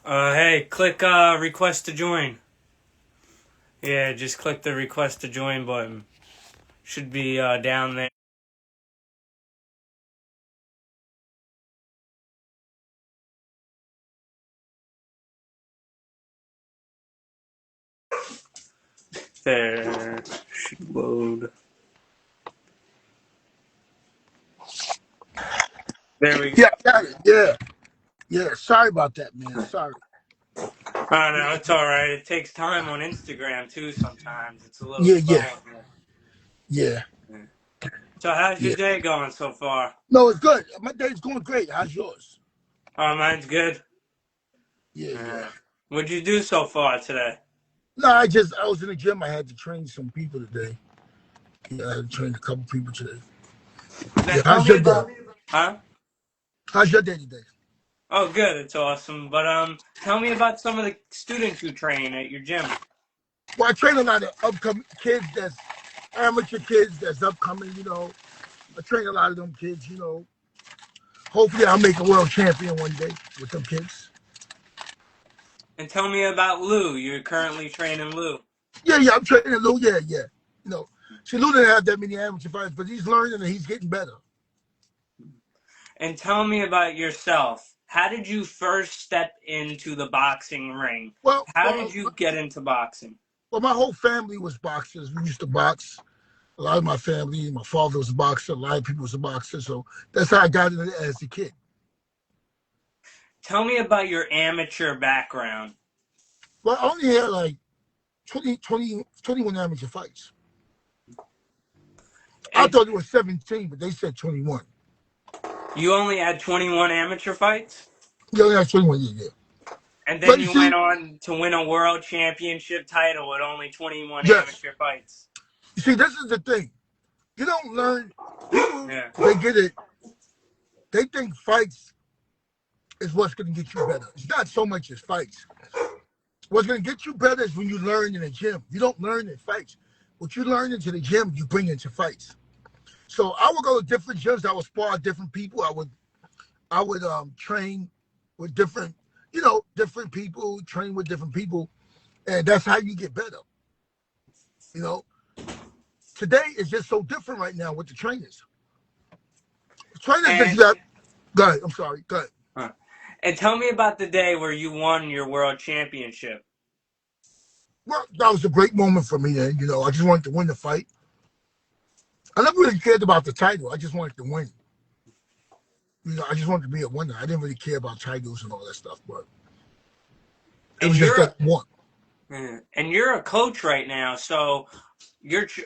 Hey, click request to join. Yeah, just click the request to join button. Should be down there. There should load. There we go. Yeah, got it. Yeah. Sorry about that, man. Sorry. Oh no, it's all right. It takes time on Instagram too. Sometimes it's a little Yeah, slow yeah, on there. yeah, Yeah. So how's your yeah. day going so far? No, it's good. My day's going great. How's yours? Oh, mine's good. Yeah, yeah. What'd you do so far today? No, I was in the gym. I had to train some people today. Yeah, I had to train a couple people today. Now Yeah, tell how's me your day? about. Huh? How's your day today? Oh, good. It's awesome. But tell me about some of the students you train at your gym. Well, I train a lot of upcoming kids that's amateur kids that's upcoming, I train a lot of them kids. Hopefully I'll make a world champion one day with them kids. And tell me about Lou. You're currently training Lou. Yeah, I'm training Lou. Yeah, yeah. You know, see, Lou didn't have that many amateur fights, but he's learning and he's getting better. And tell me about yourself. How did you first step into the boxing ring? Well, How did well, you get into boxing? well, my whole family was boxers. We used to box. A lot of my family, my father was a boxer. A lot of people was a boxer. So that's how I got into it as a kid. Tell me about your amateur background. Well, I only had like 21 amateur fights. I And thought it was 17, but they said 21. you only had 21 amateur fights? Yeah, only had 21, yeah. And then But you you went see, on to win a world championship title with only 21 yes. amateur fights. You see, this is the thing. You don't learn. People, Yeah. they get it. They think fights is what's going to get you better. It's not so much as fights. What's going to get you better is when you learn in the gym. You don't learn in fights. What you learn into the gym, you bring into fights. So I would go to different gyms. I would spar different people. I would train with different people, train with different people, and that's how you get better. You know, today is just so different right now with the trainers. The trainers that And you got. Go ahead. I'm sorry. Go ahead. huh. And tell me about the day where you won your world championship. Well, that was a great moment for me. Then I just wanted to win the fight. I never really cared about the title. I just wanted to win. I just wanted to be a winner. I didn't really care about titles and all that stuff, but it And was just you're that one. and you're a coach right now, so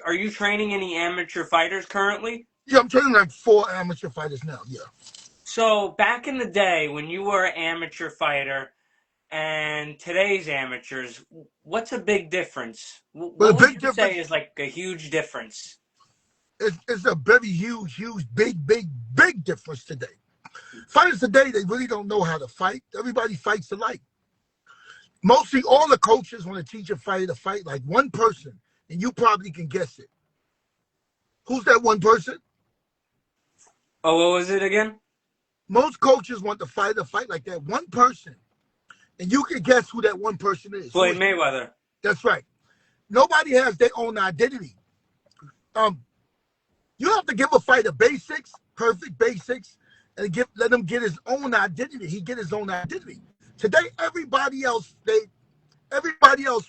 are you training any amateur fighters currently? Yeah, I'm training like 4 amateur fighters now. Yeah. So back in the day when you were an amateur fighter and today's amateurs, what's a big difference? But the What would big you say difference is like a huge difference? is a very huge, big difference today. Fighters today, they really don't know how to fight. Everybody fights alike. Mostly all the coaches want to teach a fighter to fight like one person, and you probably can guess it. Who's that one person? Oh, what was it again? Most coaches want the fighter to fight like that one person, and you can guess who that one person is. Who Floyd is that? Mayweather. That's right. Nobody has their own identity. Um, you have to give a fighter basics, perfect basics, and let him get his own identity. He get his own identity. Today, everybody else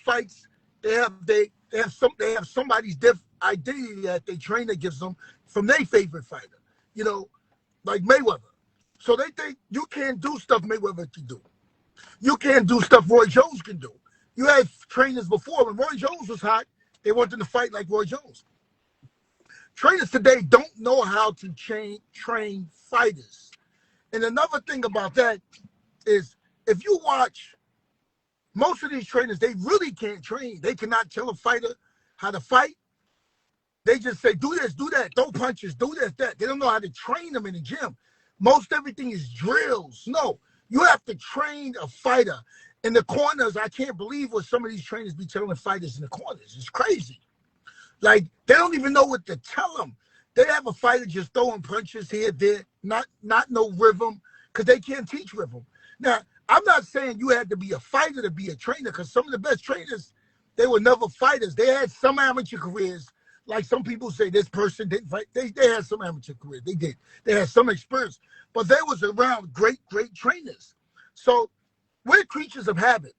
fights. They have somebody's identity that they trainer gives them from their favorite fighter. You know, like Mayweather. So they think you can't do stuff Mayweather can do. You can't do stuff Roy Jones can do. You had trainers before when Roy Jones was hot. They wanted to fight like Roy Jones. Trainers today don't know how to train fighters. And another thing about that is if you watch most of these trainers, they really can't train. They cannot tell a fighter how to fight. They just say, do this, do that, throw punches, do this, that. They don't know how to train them in the gym. Most everything is drills. No, you have to train a fighter. In the corners, I can't believe what some of these trainers be telling fighters in the corners. It's crazy. Like they don't even know what to tell them. They have a fighter just throwing punches here, there, not no rhythm, because they can't teach rhythm. Now, I'm not saying you had to be a fighter to be a trainer, because some of the best trainers, they were never fighters. They had some amateur careers. Like some people say this person didn't fight. They had some amateur careers. They did. They had some experience. But they was around great trainers. So we're creatures of habit.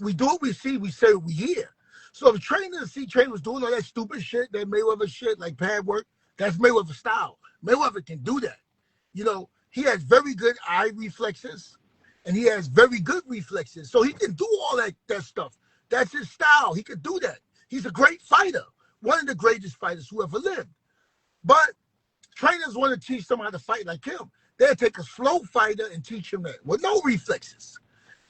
We do what we see, we say what we hear. So if trainers see trainers doing all that stupid shit, that Mayweather shit, like pad work, that's Mayweather style. Mayweather can do that. You know, he has very good eye reflexes, and he has very good reflexes. So he can do all that stuff. That's his style. He can do that. He's a great fighter, one of the greatest fighters who ever lived. But trainers want to teach someone how to fight like him. They'll take a slow fighter and teach him that with no reflexes.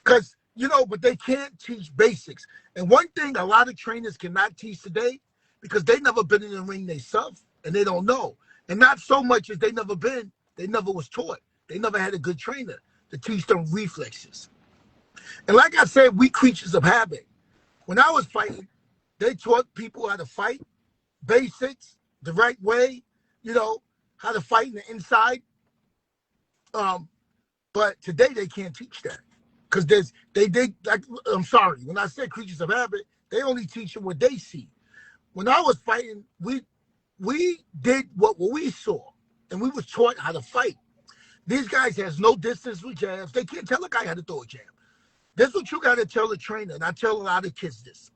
Because, you know, but they can't teach basics. And one thing a lot of trainers cannot teach today, because they never been in the ring themselves and they don't know. And not so much as they never was taught. They never had a good trainer to teach them reflexes. And like I said, we creatures of habit. When I was fighting, they taught people how to fight, basics, the right way, you know, how to fight in the inside. But today they can't teach that. Because I'm sorry, when I say creatures of habit, they only teach them what they see. When I was fighting, we did what we saw, and we was taught how to fight. These guys has no distance with jabs. They can't tell a guy how to throw a jab. This is what you got to tell a trainer, and I tell a lot of kids this.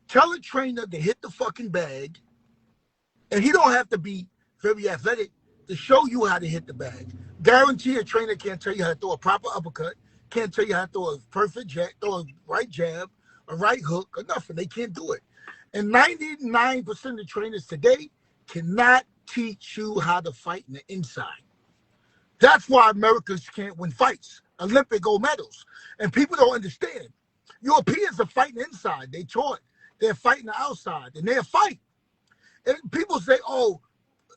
Tell a trainer to hit the fucking bag, and he don't have to be very athletic to show you how to hit the bag. Guarantee a trainer can't tell you how to throw a proper uppercut, can't tell you how to throw a perfect jab, throw a right jab, a right hook, or nothing. They can't do it. And 99% of the trainers today cannot teach you how to fight in the inside. That's why Americans can't win fights, Olympic gold medals. And people don't understand. Europeans are fighting inside. They taught. They're fighting the outside, and they're fighting. And people say, oh,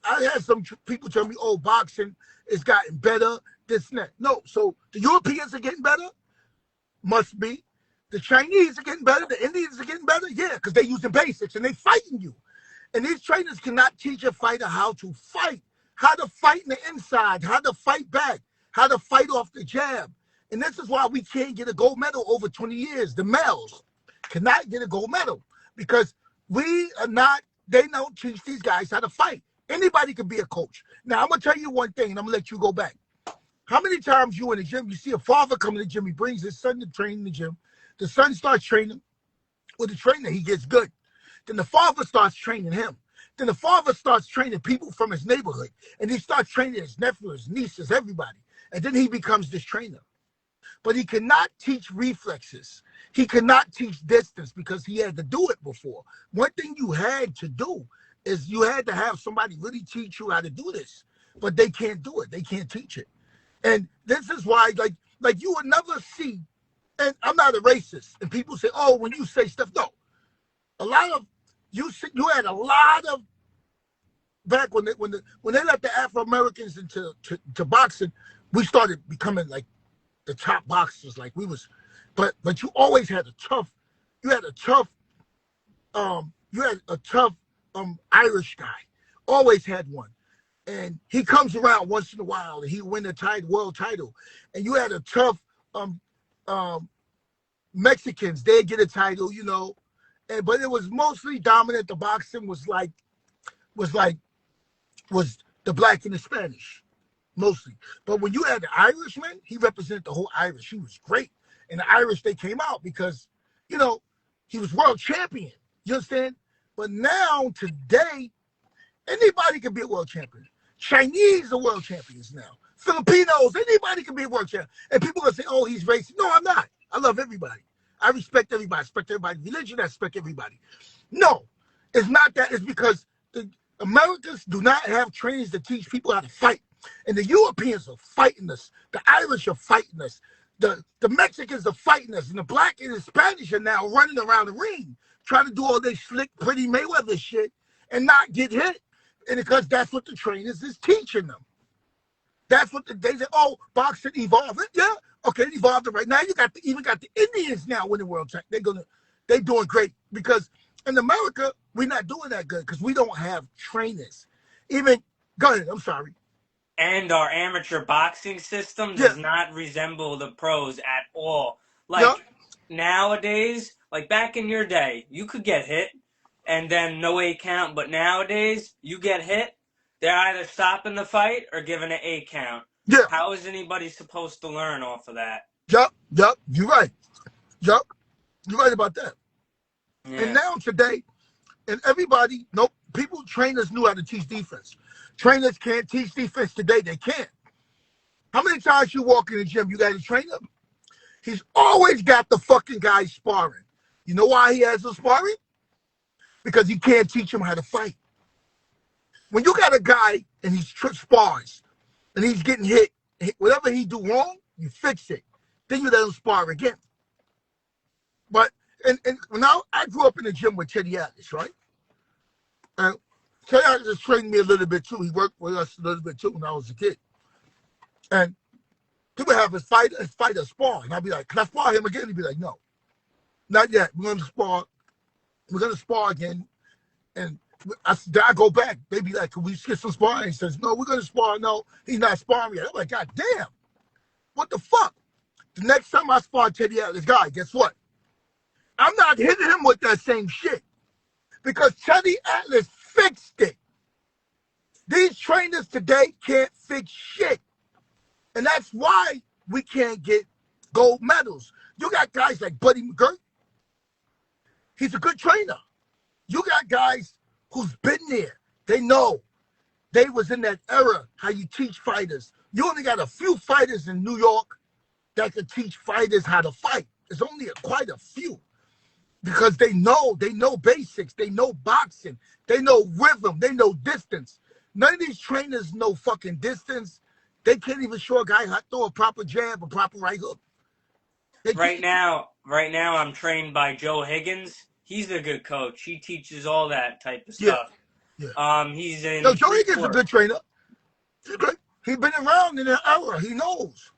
I had some people tell me, oh, boxing is gotten better, this and that. No, so the Europeans are getting better? Must be. The Chinese are getting better, the Indians are getting better? Yeah, because they're using basics, and they're fighting you. And these trainers cannot teach a fighter how to fight in the inside, how to fight back, how to fight off the jab. And this is why we can't get a gold medal over 20 years. The males cannot get a gold medal because they don't teach these guys how to fight. Anybody can be a coach. Now, I'm going to tell you one thing, and I'm going to let you go back. How many times you in the gym, you see a father come to the gym, he brings his son to train in the gym. The son starts training with the trainer, he gets good. Then the father starts training him. Then the father starts training people from his neighborhood. And he starts training his nephews, his nieces, everybody. And then he becomes this trainer. But he cannot teach reflexes. He cannot teach distance because he had to do it before. One thing you had to do is you had to have somebody really teach you how to do this. But they can't do it. They can't teach it. And this is why, like you would never see, and I'm not a racist, and people say, oh, when you say stuff, no. You had a lot of, back when they let the Afro-Americans into boxing, we started becoming like the top boxers, like we was, but you always had a tough Irish guy, always had one. And he comes around once in a while and he win the world title. And you had a tough Mexicans, they get a title, you know. But it was mostly dominant. The boxing was the black and the Spanish, mostly. But when you had the Irishman, he represented the whole Irish. He was great. And the Irish, they came out because, you know, he was world champion. You understand? But now, today, anybody can be a world champion. Chinese are world champions now. Filipinos, anybody can be a world champion. And people are going to say, oh, he's racist. No, I'm not. I love everybody. I respect everybody. I respect everybody's religion. I respect everybody. No, it's not that. It's because the Americans do not have trainings to teach people how to fight. And the Europeans are fighting us. The Irish are fighting us. The Mexicans are fighting us. And the black and the Spanish are now running around the ring trying to do all this slick, pretty Mayweather shit and not get hit. And because that's what the trainers is teaching them. That's what they say, oh, boxing evolved. Yeah, okay, it evolved right now. You even got the Indians now winning world champion. They're doing great because in America, we're not doing that good because we don't have trainers. Go ahead, I'm sorry. And our amateur boxing system Yeah, does not resemble the pros at all. yeah, Like nowadays, like back in your day, you could get hit and then no 8 count, but nowadays you get hit, they're either stopping the fight or giving an 8 count. yeah, How is anybody supposed to learn off of that? yep, yep. You're right. Yep, you're right about that. And Yeah. now today, and everybody, no people, trainers knew how to teach defense. Trainers can't teach defense today. They can't. How many times you walk in the gym, you got a trainer? He's always got the fucking guy sparring. You know why he has the sparring? Because he can't teach him how to fight. When you got a guy and he's spars and he's getting hit, whatever he do wrong, you fix it. Then you let him spar again. But and now I grew up in the gym with Teddy Atlas, right? And Teddy Atlas trained me a little bit too. He worked with us a little bit too when I was a kid. And he would have his fighter spar, and I'd be like, "Can I spar him again?" He'd be like, "No, not yet. We're gonna spar. We're gonna spar again." And I go back. They be like, "Can we get some sparring?" He says, "No, we're gonna spar." No, he's not sparring yet. I'm like, "God damn, what the fuck?" The next time I spar Teddy Atlas guy, guess what? I'm not hitting him with that same shit because Teddy Atlas fixed it. These trainers today can't fix shit. And that's why we can't get gold medals. You got guys like Buddy McGirt. He's a good trainer. You got guys who's been there. They know. They was in that era, how you teach fighters. You only got a few fighters in New York that could teach fighters how to fight. There's only quite a few. Because they know basics. They know boxing. They know rhythm. They know distance. None of these trainers know fucking distance. They can't even show a guy how to throw a proper jab, a proper right hook. Right now, I'm trained by Joe Higgins. He's a good coach. He teaches all that type of Yeah, stuff. yeah. He's No, in Joe Higgins is a Freeport. good trainer. He's good. He's been around in that era. He knows.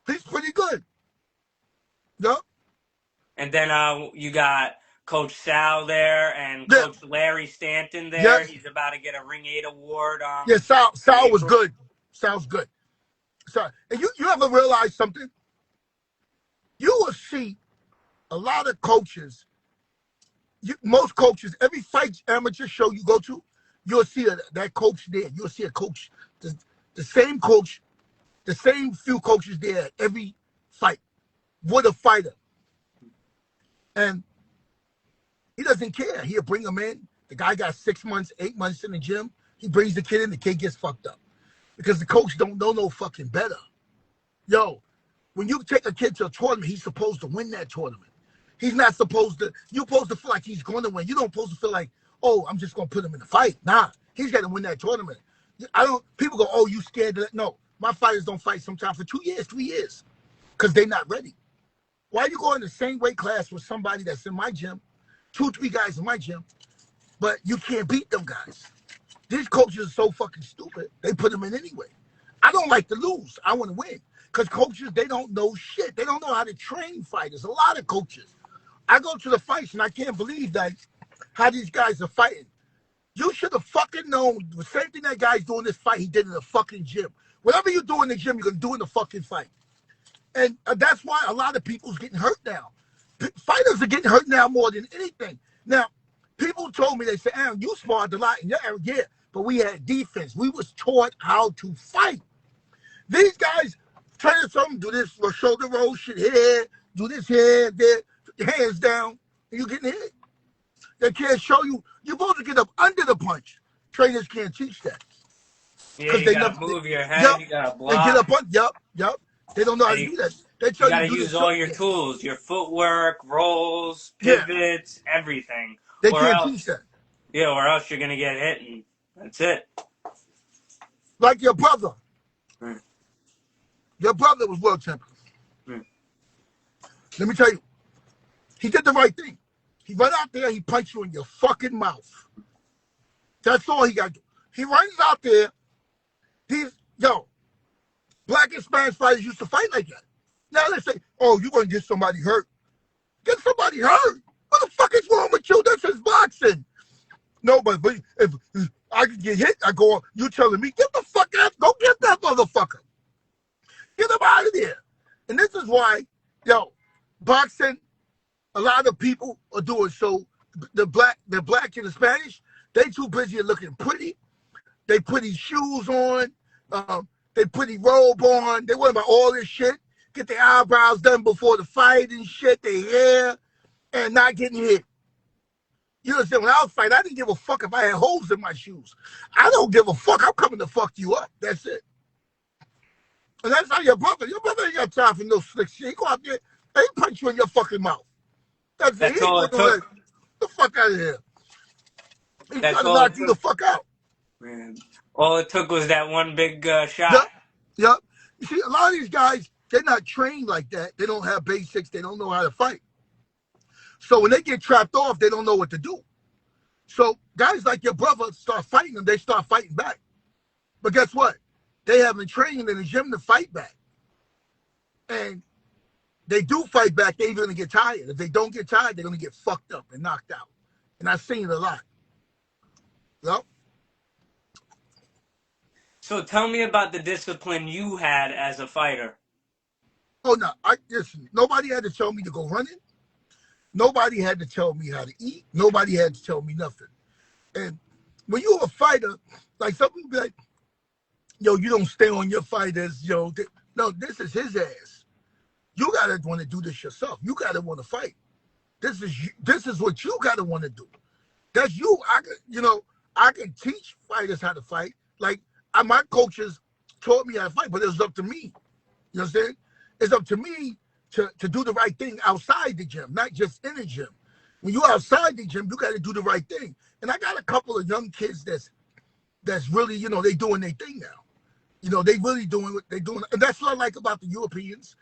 He's pretty good. Yeah, And then you got Coach Sal there and yeah, Coach Larry Stanton there. yes, He's about to get a Ring 8 award yeah. in Sal was April. good. Sal's good. So, and you ever realize something? You will see a lot of coaches. Most coaches, every fight amateur show you go to, you'll see that coach there. You'll see a coach, the same coach, the same few coaches there at every fight with a fighter. And he doesn't care. He'll bring him in. The guy got 6 months, 8 months in the gym. He brings the kid in, the kid gets fucked up. Because the coach don't know no fucking better. Yo, when you take a kid to a tournament, he's supposed to win that tournament. He's not supposed to, you're supposed to feel like he's going to win. You don't supposed to feel like, oh, I'm just going to put him in the fight. Nah, he's got to win that tournament. People go, oh, you scared of that? No, my fighters don't fight sometimes for 2 years, 3 years, because they're not ready. Why you go in the same weight class with somebody that's in my gym, 2, 3 guys in my gym, but you can't beat them guys? These coaches are so fucking stupid. They put them in anyway. I don't like to lose. I want to win. Because coaches, they don't know shit. They don't know how to train fighters. A lot of coaches. I go to the fights and I can't believe that how these guys are fighting. You should have fucking known the same thing that guy's doing this fight he did in the fucking gym. Whatever you do in the gym, you're going to do in the fucking fight. And that's why a lot of people's getting hurt now. Fighters are getting hurt now more than anything. Now, people told me, they said, Aaron, you sparred a lot. And yeah, but we had defense. We was taught how to fight. These guys trying to tell them, do this shoulder roll shit here, do this here, there, hands down, and you getting hit. They can't show you. You're supposed to get up under the punch. Trainers can't teach that. Yeah, you got to move your head. Yep, You got to and block. get up on, yep. They don't know how to do that. They tell You got you to do use this all your tools, your footwork, rolls, pivots, everything. They or can't else, teach that. Yeah, or else you're going to get hit and that's it. Like your brother. Hmm. Your brother was world champion. Hmm. Let me tell you, he did the right thing. He went out there, he punched you in your fucking mouth. That's all he got to do. He runs out there. Black and Spanish fighters used to fight like that. Now they say, oh, you're going to get somebody hurt. Get somebody hurt? What the fuck is wrong with you? This is boxing. No, but if I could get hit, I go on. You telling me, get the fuck fuck out. Go get that motherfucker. Get him out of there. And this is why, yo, boxing, a lot of people are doing so. The black and the Spanish, they too busy looking pretty. They put these shoes on. They put his robe on. They worry about all this shit. Get their eyebrows done before the fight and shit, their hair, and not getting hit. You understand? When I was fighting, I didn't give a fuck if I had holes in my shoes. I don't give a fuck. I'm coming to fuck you up. That's it. And that's how your brother ain't got time for no slick shit. He go out there and he punch you in your fucking mouth. That's it. He all ain't it gonna took. the fuck out of here. He's That's trying to all it knock you the took. fuck out. Man. All it took was that one big shot. Yep. Yep. You see, a lot of these guys, they're not trained like that. They don't have basics. They don't know how to fight. So when they get trapped off, they don't know what to do. So guys like your brother start fighting them, they start fighting back. But guess what? They haven't trained in the gym to fight back. And they do fight back, they're going to get tired. If they don't get tired, they're going to get fucked up and knocked out. And I've seen it a lot. Yep. So tell me about the discipline you had as a fighter. Oh, no. Listen, nobody had to tell me to go running. Nobody had to tell me how to eat. Nobody had to tell me nothing. And when you're a fighter, like some people be like, yo, you don't stay on your fighters, yo. No, this is his ass. You gotta want to do this yourself. You gotta want to fight. This is what you gotta want to do. That's you. I can teach fighters how to fight. Like my coaches taught me how to fight, but it was up to me. You understand? It's up to me to do the right thing outside the gym, not just in the gym. When you're outside the gym, you got to do the right thing. And I got a couple of young kids that's really, they doing their thing now. They really doing what they doing. And that's what I like about the Europeans.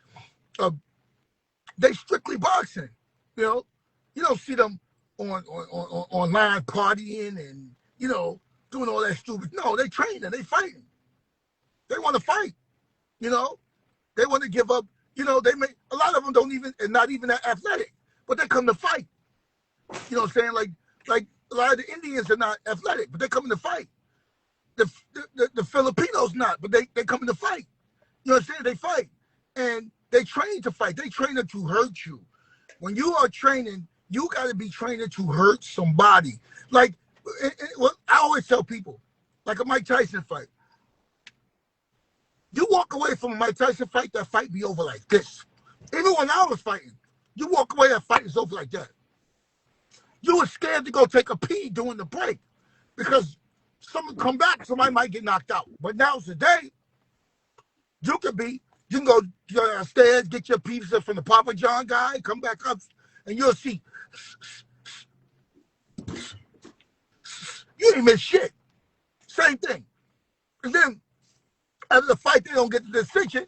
They strictly boxing. You don't see them on online partying and, doing all that stupid. No, they training, they fighting. They want to fight. They want to give up. They make a lot of them don't even and not even that athletic, but they come to fight. You know what I'm saying? Like a lot of the Indians are not athletic, but they come to fight. The Filipinos not, but they come to fight. You know what I'm saying? They fight. And they train to fight. They train to hurt you. When you are training, you got to be training to hurt somebody. Like, I always tell people, like a Mike Tyson fight. You walk away from a Mike Tyson fight, that fight be over like this. Even when I was fighting, you walk away, that fight is over like that. You were scared to go take a pee during the break because someone come back, somebody might get knocked out. But now's the day, you can go downstairs, get your pizza from the Papa John guy, come back up, and you'll see. You ain't miss shit. Same thing. And then, after the fight, they don't get the decision.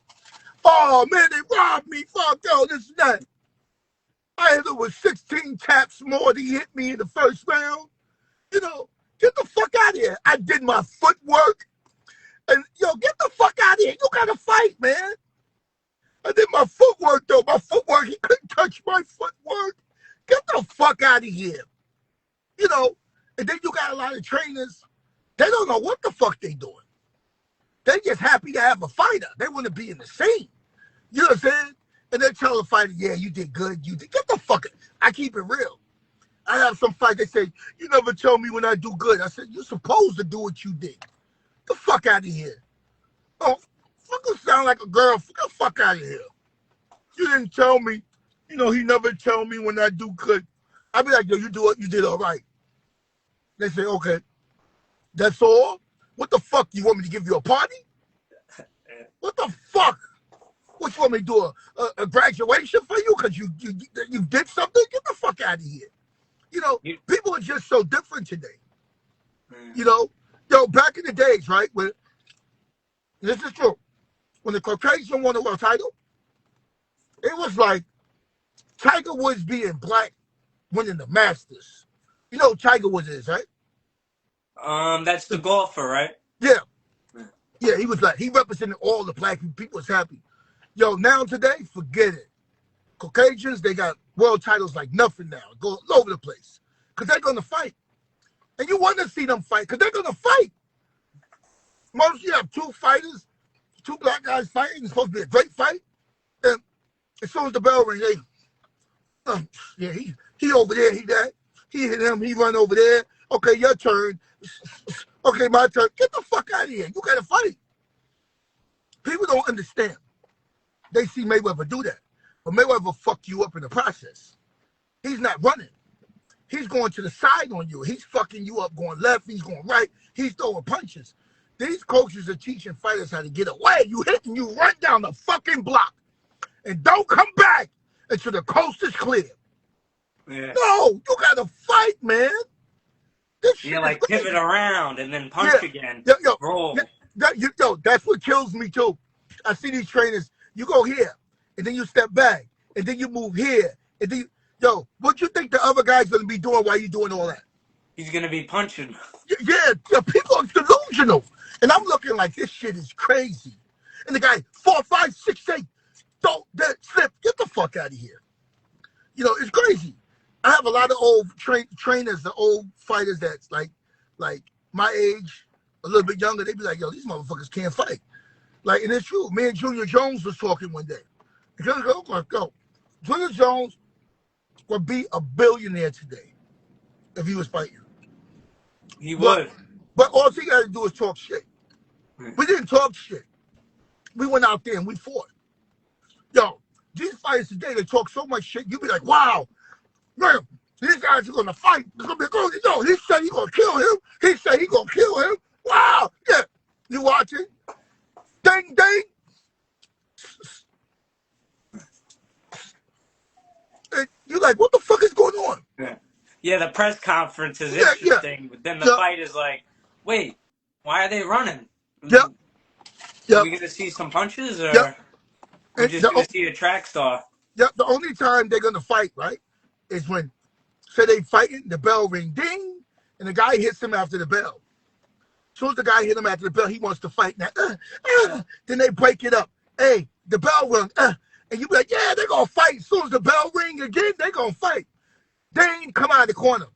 Oh, man, they robbed me. Fuck, yo, this and that. I hit it with 16 taps more than he hit me in the first round. Get the fuck out of here. I did my footwork. And, get the fuck out of here. You got to fight, man. I did my footwork, though. My footwork, he couldn't touch my footwork. Get the fuck out of here. And then you got a lot of trainers. They don't know what the fuck they doing. They just happy to have a fighter. They want to be in the scene. You know what I'm saying? And they tell the fighter, yeah, you did good. You did. Get the fuck out. I keep it real. I have some fight, they say, you never tell me when I do good. I said, you're supposed to do what you did. Get the fuck out of here. Oh, fucking sound like a girl. Get the fuck out of here. You didn't tell me. He never tell me when I do good. I be like, yo, you do it. You did all right. They say, okay. That's all? What the fuck? You want me to give you a party? What the fuck? What, you want me to do a graduation for you because you did something? Get the fuck out of here. People are just so different today. Back in the days, right? When this is true. When the Caucasian won the world title, it was like Tiger Woods being black winning the Masters. You know who Tiger Woods is, right? That's the golfer, right? Yeah. Yeah, he was like, he represented all the black people. People was happy. Now today, forget it. Caucasians, they got world titles like nothing now. Go all over the place. Because they're going to fight. And you want to see them fight because they're going to fight. Most you have two fighters, two black guys fighting. It's supposed to be a great fight. And as soon as the bell rings, yeah, he over there, he that. He hit him, he run over there. Okay, your turn. Okay, my turn. Get the fuck out of here. You gotta fight. People don't understand. They see Mayweather do that. But Mayweather fuck you up in the process. He's not running. He's going to the side on you. He's fucking you up going left. He's going right. He's throwing punches. These coaches are teaching fighters how to get away. You hit and you run down the fucking block. And don't come back until the coast is clear. Yeah. No, you gotta fight, man. This shit is like crazy. pivot around and then punch again. Roll. That's what kills me too. I see these trainers. You go here, and then you step back, and then you move here, and then what you think the other guy's gonna be doing while you doing all that? He's gonna be punching. Yeah, people are delusional, and I'm looking like this shit is crazy. And the guy 4, 5, 6, 8, don't that slip. Get the fuck out of here. It's crazy. I have a lot of old trainers, the old fighters that's like my age, a little bit younger. They be like, yo, these motherfuckers can't fight. Like, and it's true. Me and Junior Jones was talking one day. And Junior Jones was like, yo, Junior Jones would be a billionaire today if he was fighting. He would. But all he got to do is talk shit. We didn't talk shit. We went out there and we fought. Yo, these fighters today, they talk so much shit. You be like, wow. Man, these guys are gonna fight. It's gonna be good. Yo, he said he's gonna kill him. He said he's gonna kill him. Wow. Yeah. You watching? Ding, ding. And you're like, what the fuck is going on? Yeah, the press conference is interesting, but then the fight is like, wait, why are they running? Yep. Are we gonna see some punches, or we're just gonna see a track star? Yep. The only time they're gonna fight, right, is when, say they fighting, the bell ring, ding, and the guy hits him after the bell. As soon as the guy hit him after the bell, he wants to fight now. Then they break it up. Hey, the bell rung, and you be like, yeah, they're gonna fight. As soon as the bell ring again, they're gonna fight. Ding, come out of the corner.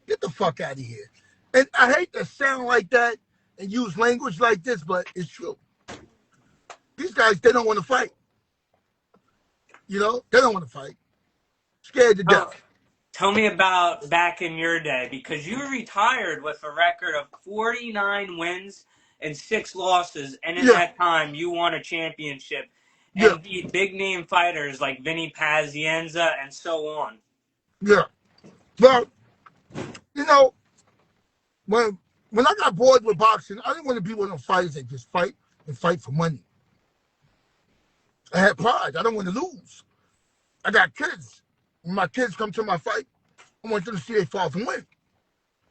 Get the fuck out of here. And I hate to sound like that and use language like this, but it's true. These guys, they don't want to fight. They don't want to fight. Scared to death. Tell me about back in your day, because you retired with a record of 49 wins and 6 losses, and in that time you won a championship and beat big name fighters like Vinny Pazienza and so on. Yeah. Well, when I got bored with boxing, I didn't want to be one of those fighters that just fight and fight for money. I had pride. I don't want to lose. I got kids. When my kids come to my fight, I want them to see they father win.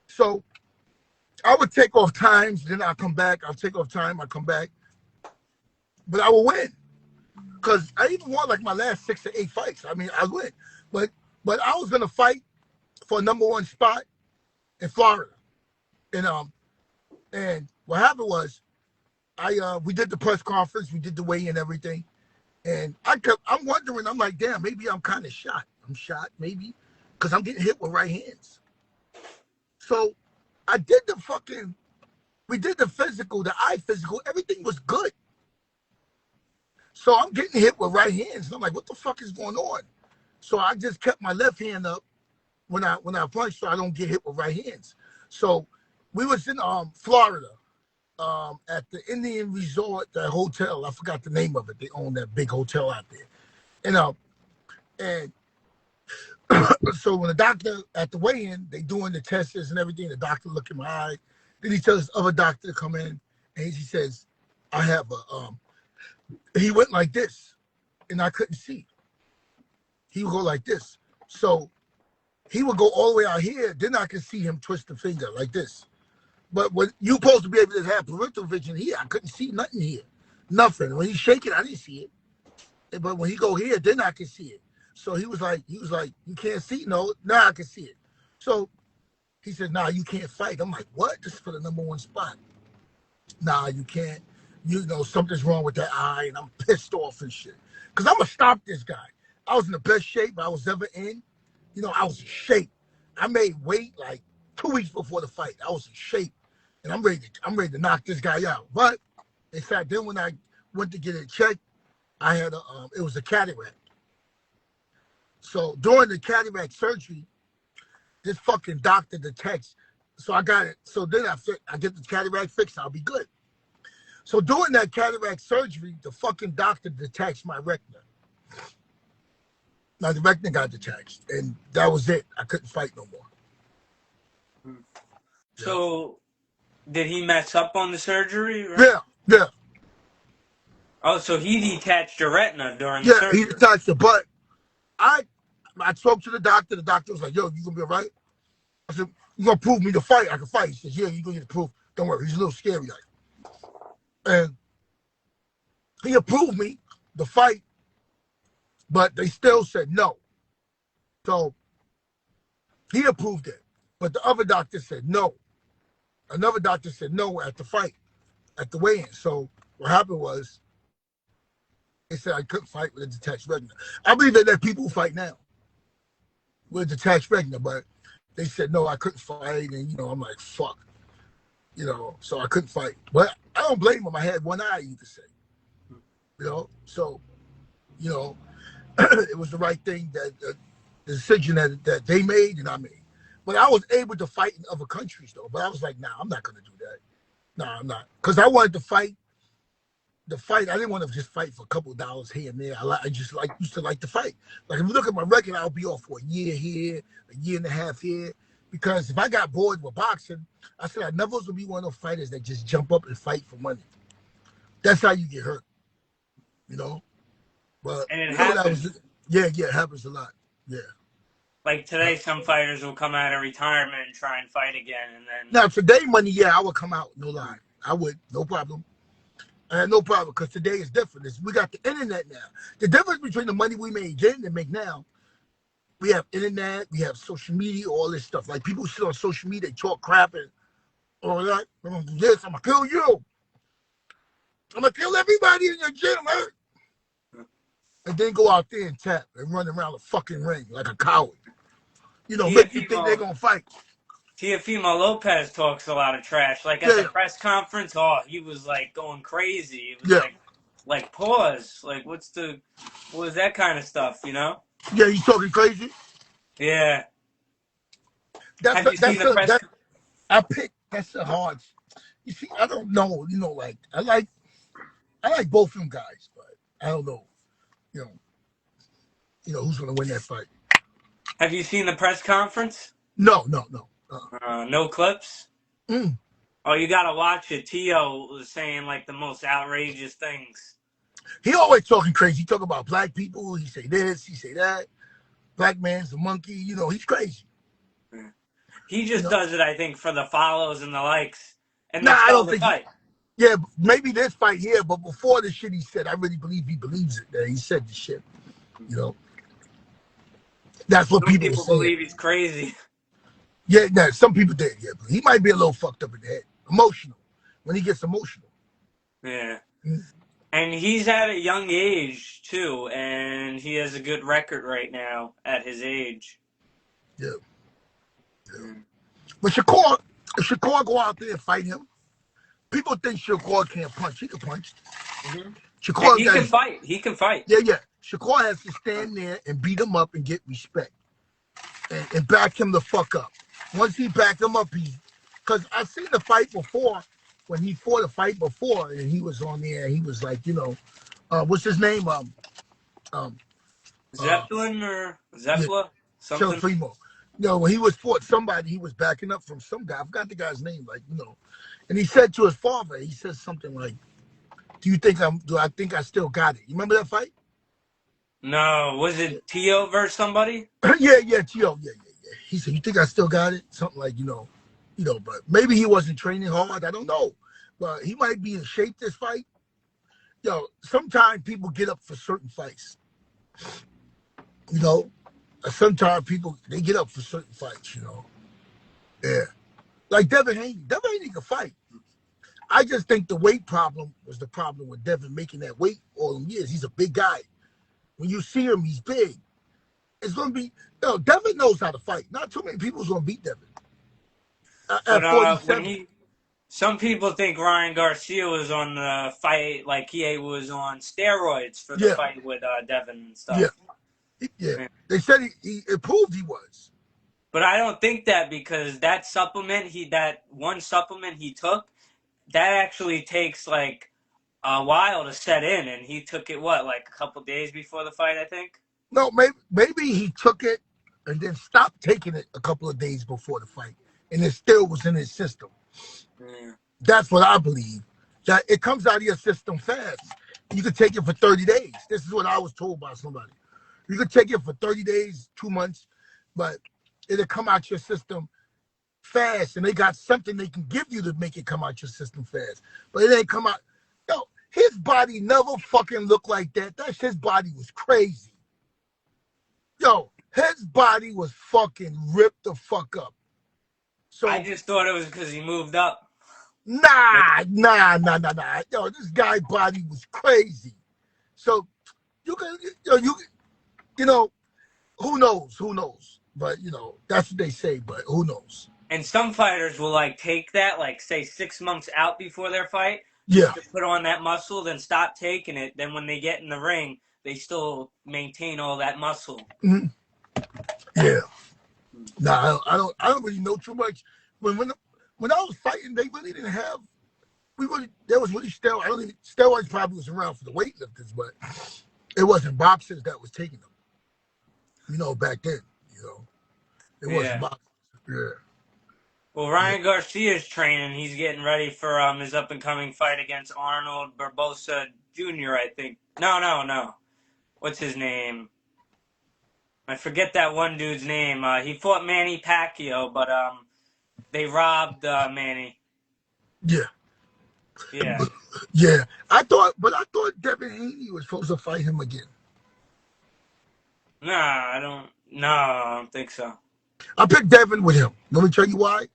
So I would take off times, then I'll come back. I'll take off time, I'll come back. But I will win. Because I even won like my last 6 to 8 fights. I mean, I win. But I was gonna fight for a #1 spot in Florida. And what happened was we did the press conference, we did the weigh-in and everything. And I'm wondering, I'm like, damn, maybe I'm kind of shot. I'm shot, maybe, because I'm getting hit with right hands. So we did the physical, the eye physical, everything was good. So I'm getting hit with right hands. And I'm like, what the fuck is going on? So I just kept my left hand up when I punch so I don't get hit with right hands. So we was in Florida. At the Indian Resort, that hotel, I forgot the name of it. They own that big hotel out there. And so when the doctor at the weigh-in, they doing the tests and everything, the doctor look in my eye. Then he tells this other doctor to come in, and he says, I have he went like this, and I couldn't see. He would go like this. So he would go all the way out here, then I could see him twist the finger like this. But when you're supposed to be able to have peripheral vision here, I couldn't see nothing here. Nothing. When he's shaking, I didn't see it. But when he go here, then I can see it. So he was like, you can't see? No, now I can see it. So he said, nah, you can't fight. I'm like, what? This is for the #1 spot. Nah, you can't. Something's wrong with that eye, and I'm pissed off and shit. Because I'm going to stop this guy. I was in the best shape I was ever in. I was in shape. I made weight like 2 weeks before the fight. I was in shape. and I'm ready to knock this guy out. But in fact, then when I went to get it checked, I had it was a cataract. So during the cataract surgery, this fucking doctor detects. So I got it. So then I get the cataract fixed. I'll be good. So during that cataract surgery, the fucking doctor detached my retina. Now the retina got detached, and that was it. I couldn't fight no more. So, did he mess up on the surgery? Or? Yeah, yeah. Oh, so he detached your retina during the Yeah, he surgery. detached it. But I spoke to the doctor. The doctor was like, yo, you gonna be all right? I said, you gonna prove me to fight? I can fight. He says, yeah, you gonna get the proof. Don't worry. He's a little scary like. And he approved me to fight, but they still said no. So he approved it. But the other doctor said no. Another doctor said no at the fight, at the weigh-in. So what happened was they said I couldn't fight with a detached retina. I believe that there are people who fight now with a detached retina, but they said no, I couldn't fight, and I'm like, fuck. So I couldn't fight. But I don't blame them. I had one eye, you could say. So, it was the right thing that the decision that they made and I made. But I was able to fight in other countries though. But I was like, nah, I'm not gonna do that. Nah, I'm not. Because I wanted to fight. The fight, I didn't want to just fight for a couple of dollars here and there. I just used to like to fight. Like if you look at my record, I'll be off for a year here, a year and a half here. Because if I got bored with boxing, I said I never was gonna be one of those fighters that just jump up and fight for money. That's how you get hurt, But And it that happens. was yeah, it happens a lot. Yeah. Like today, some fighters will come out of retirement and try and fight again, and then. Now today money, yeah, I would come out, no lie. I would, no problem. No problem, because today is different. We got the internet now. The difference between the money we made then and make now, we have internet, we have social media, all this stuff. Like people sit on social media, they talk crap and all that. I'm gonna do this, I'm gonna kill you. I'm gonna kill everybody in your gym, man. And then go out there and tap and run around the fucking ring like a coward. Make you think they're gonna fight. Teofimo Lopez talks a lot of trash. Like at the press conference, he was like going crazy. It was like pause. Like what was that kind of stuff, Yeah, he's talking crazy. Yeah. Have you seen the press? That's a hard. You see, I don't know. Like I like both of them guys, but I don't know. Who's gonna win that fight? Have you seen the press conference? No. No clips? Mm. Oh, you gotta watch it. Tio was saying like the most outrageous things. He always talking crazy. He talk about black people. He say this, he say that. Black man's a monkey. He's crazy. Yeah. He just does it, I think, for the follows and the likes. And I don't the think. fight. Yeah, maybe this fight here, but before the shit he said, I really believe he believes it. That he said the shit. That's what Some people believe he's crazy. Yeah, some people did. Yeah, but he might be a little fucked up in the head, emotional. When he gets emotional. Yeah. And he's at a young age too, and he has a good record right now at his age. Yeah. But if Shakur go out there and fight him, people think Shakur can't punch. He can punch. Shakur he can fight. He can fight. Yeah. Shakur has to stand there and beat him up and get respect. And back him the fuck up. Once he backed him up, because I've seen the fight before, when he fought a fight before, and he was on there, he was like, what's his name? Zeppelin or Zepla? Something. Primo. When he was fought somebody, he was backing up from some guy. I forgot the guy's name, And he said to his father, he said something like, do I think I still got it? You remember that fight? No, was it Tio versus somebody? yeah, Tio, yeah. He said, you think I still got it? Something like, but maybe he wasn't training hard. I don't know. But he might be in shape this fight. Sometimes people get up for certain fights. Sometimes people, they get up for certain fights, Yeah. Like Devin Haney. Devin Haney can fight. I just think the weight problem was the problem with Devin making that weight all them years. He's a big guy. When you see him, he's big. It's going to be, Devin knows how to fight. Not too many people's going to beat Devin. At 47. Some people think Ryan Garcia was on the fight like he was on steroids for the Yeah, fight with Devin and yeah, stuff. yeah. Yeah. They said it proved he was. But I don't think that because that one supplement he took, that actually takes like a while to set in, and he took it like a couple days before the fight, I think. No, maybe he took it and then stopped taking it a couple of days before the fight, and it still was in his system. Yeah. That's what I believe. That it comes out of your system fast. You could take it for 30 days. This is what I was told by somebody. You could take it for 30 days, 2 months, but it'll come out your system fast, and they got something they can give you to make it come out your system fast. But it ain't come out. Yo, his body never fucking looked like that. That's his body was crazy. Yo, his body was fucking ripped the fuck up. So I just thought it was because he moved up. nah. Yo, this guy body was crazy. So you can, you know, who knows? Who knows? But that's what they say. But who knows? And some fighters will like take that, like say 6 months out before their fight, Yeah, just to put on that muscle, then stop taking it. Then when they get in the ring, they still maintain all that muscle. mm-hmm. Yeah. Nah, I don't really know too much. When I was fighting, they really didn't have. There was really steroids. I don't think steroids probably was around for the weightlifters, but it wasn't boxers that was taking them. Back then, it wasn't Yeah. boxers. Yeah. Well, Ryan Garcia's training. He's getting ready for his up and coming fight against Arnold Barbosa Jr. I think. No. What's his name? I forget that one dude's name. He fought Manny Pacquiao, but they robbed Manny. Yeah. Yeah. Yeah. I thought Devin Haney was supposed to fight him again. No, I don't think so. I picked Devin with him. Let me tell you why.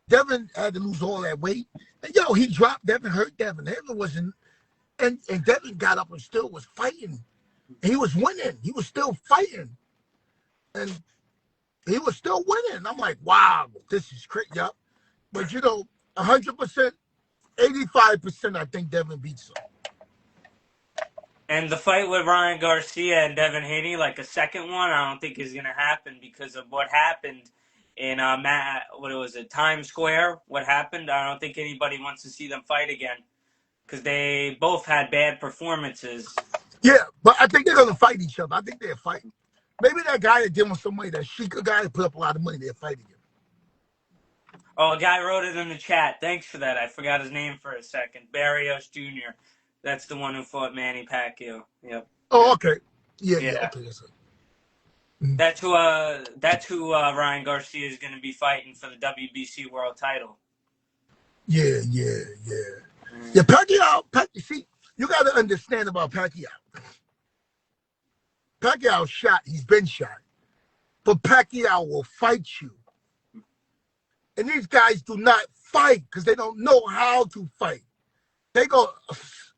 Devin had to lose all that weight. And he dropped Devin, hurt Devin. Devin wasn't, and Devin got up and still was fighting. He was winning. He was still fighting. And he was still winning. I'm like, wow, this is crazy. Yep. But 100%, 85%, I think Devin beats him. And the fight with Ryan Garcia and Devin Haney, like a second one, I don't think is going to happen because of what happened in Times Square. What happened? I don't think anybody wants to see them fight again because they both had bad performances. Yeah, but I think they're gonna fight each other. I think they're fighting. Maybe that guy that gave him some money, that Sheikah guy that put up a lot of money, they're fighting him. Oh, a guy wrote it in the chat. Thanks for that. I forgot his name for a second. Barrios Jr. That's the one who fought Manny Pacquiao. Yep. Oh, okay. Yeah, Yeah. okay. That's it. That's who Ryan Garcia is going to be fighting for the WBC world title. Yeah. Yeah, Pacquiao, see, you got to understand about Pacquiao. Pacquiao shot, he's been shot. But Pacquiao will fight you. And these guys do not fight because they don't know how to fight. They go,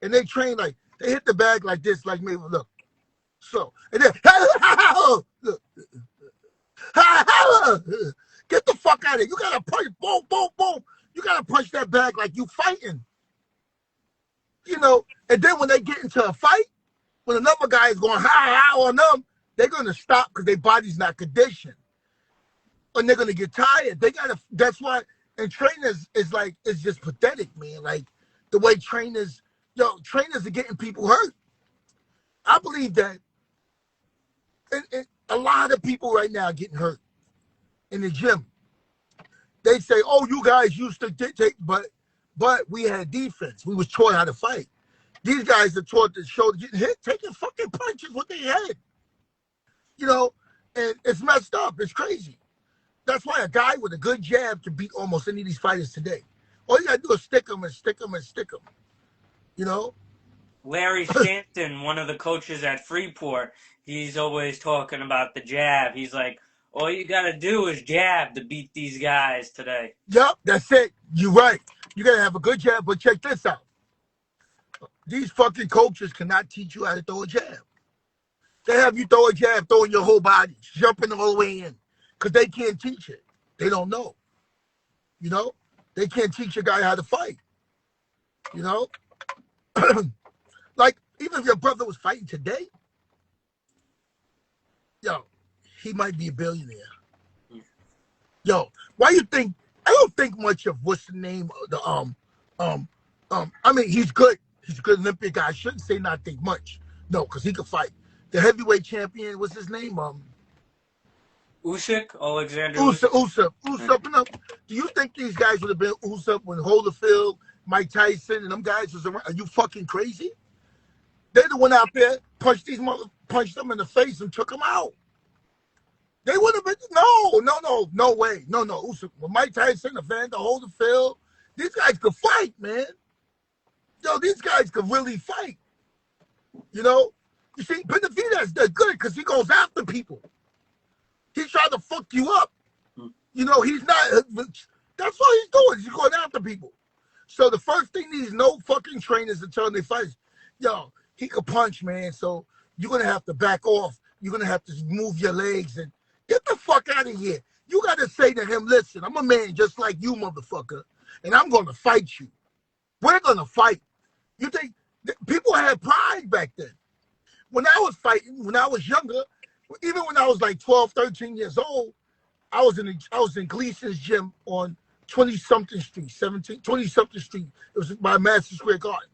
and they train like, they hit the bag like this, like me, look. So, and then, look. Get the fuck out of here. You got to punch, boom, boom, boom. You got to punch that bag like you fighting. And then when they get into a fight, when another guy is going ha on them, they're going to stop because their body's not conditioned. And they're going to get tired. That's why, and trainers it's just pathetic, man. Like the way trainers are getting people hurt. I believe that and a lot of people right now are getting hurt in the gym. They say, oh, you guys used to take, but we had defense. We was taught how to fight. These guys are taught to show getting hit, taking fucking punches with their head. And it's messed up. It's crazy. That's why a guy with a good jab can beat almost any of these fighters today. All you gotta do is stick them and stick them and stick them. Larry Stanton, one of the coaches at Freeport, he's always talking about the jab. He's like, all you gotta do is jab to beat these guys today. Yep, that's it. You're right. You gotta have a good jab, but check this out. These fucking coaches cannot teach you how to throw a jab. They have you throw a jab, throwing your whole body, jumping all the way in, because they can't teach it. They don't know. They can't teach a guy how to fight. You know, like even if your brother was fighting today, yo, he might be a billionaire. Yo, why you think? I don't think much of what's the name of the I mean, he's good. He's a good Olympic guy. I shouldn't say not think much. No, because he could fight. The heavyweight champion, what's his name? Usyk, Alexander Usyk. No, do you think these guys would have been Usyk when Holyfield, Mike Tyson, and them guys was around? Are you fucking crazy? They the one out there punched punched them in the face and took them out. They would have been no way, no. Usyk, Mike Tyson, Evander Holyfield, these guys could fight, man. Yo, these guys could really fight. You know, you see, Benavidez, they're good because he goes after people. He's trying to fuck you up. You know, he's not. That's what he's doing. He's going after people. So the first thing these no fucking trainers to tell them they fight, yo, he could punch, man. So you're gonna have to back off. You're gonna have to move your legs and get the fuck out of here. You gotta say to him, listen, I'm a man just like you, motherfucker, and I'm gonna fight you. We're gonna fight. You think people had pride back then? When I was fighting, when I was younger, even when I was like 12, 13 years old, I was in Gleason's gym on 20-something Street, 20-something Street. It was by Madison Square Garden.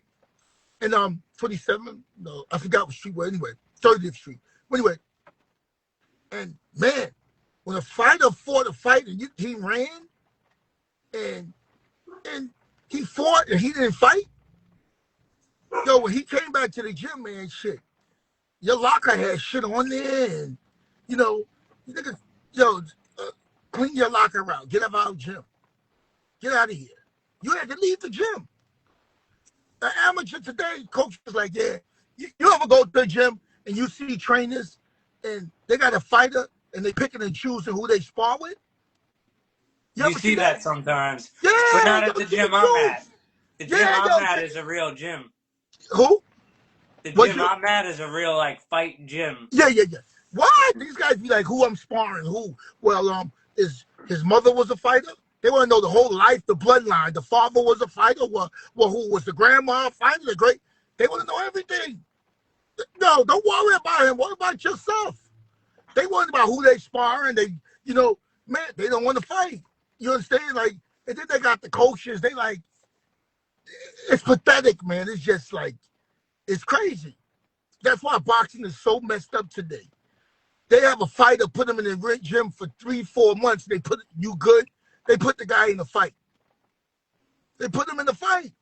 And 27, no, I forgot what street was anyway, 30th Street. Anyway, and man, when a fighter fought a fight and he ran and he fought and he didn't fight, yo, when he came back to the gym, man, shit, your locker had shit on there and, you know, clean your locker out. Get out of our gym. Get out of here. You had to leave the gym. The amateur today, coach is like, yeah, you ever go to the gym and you see trainers and they got a fighter and they picking and choosing who they spar with? You see that sometimes. Yeah. But not at the gym I'm at. The gym I'm at is a real gym. Who? The gym I'm at is a real, like, fight gym. Yeah. Why? These guys be like, who I'm sparring, who? Well, his mother was a fighter? They want to know the whole life, the bloodline. The father was a fighter. Well, who was the grandma fighter? The great. They want to know everything. No, don't worry about him. Worry about yourself. They worry about who they spar and they, you know, man, they don't want to fight. You understand? Like, and then they got the coaches. They like, it's pathetic, man. It's just like, it's crazy. That's why boxing is so messed up today. They have a fighter, put him in the gym for 3-4 months. They put you good. They put the guy in the fight. They put him in the fight.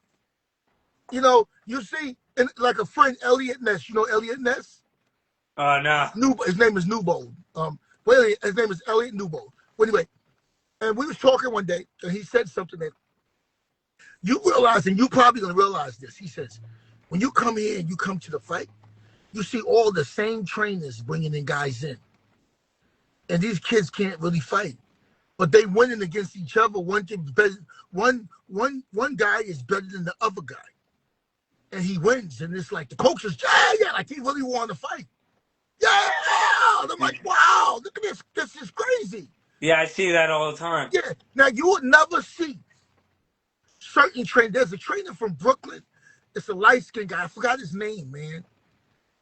You know, you see, and like a friend, Elliot Ness. You know Elliot Ness? No. His name is Newbold. His name is Elliot Newbold. Anyway, and we was talking one day, and he said something that you realize, and you probably gonna realize this. He says, when you come here and you come to the fight, you see all the same trainers bringing in guys in, and these kids can't really fight. But they winning against each other. One guy is better than the other guy. And he wins. And it's like the coach is, yeah, like he really wanted to fight. Yeah. And I'm like, wow, look at this. This is crazy. Yeah, I see that all the time. Yeah. Now you would never see certain trainers. There's a trainer from Brooklyn. It's a light-skinned guy. I forgot his name, man.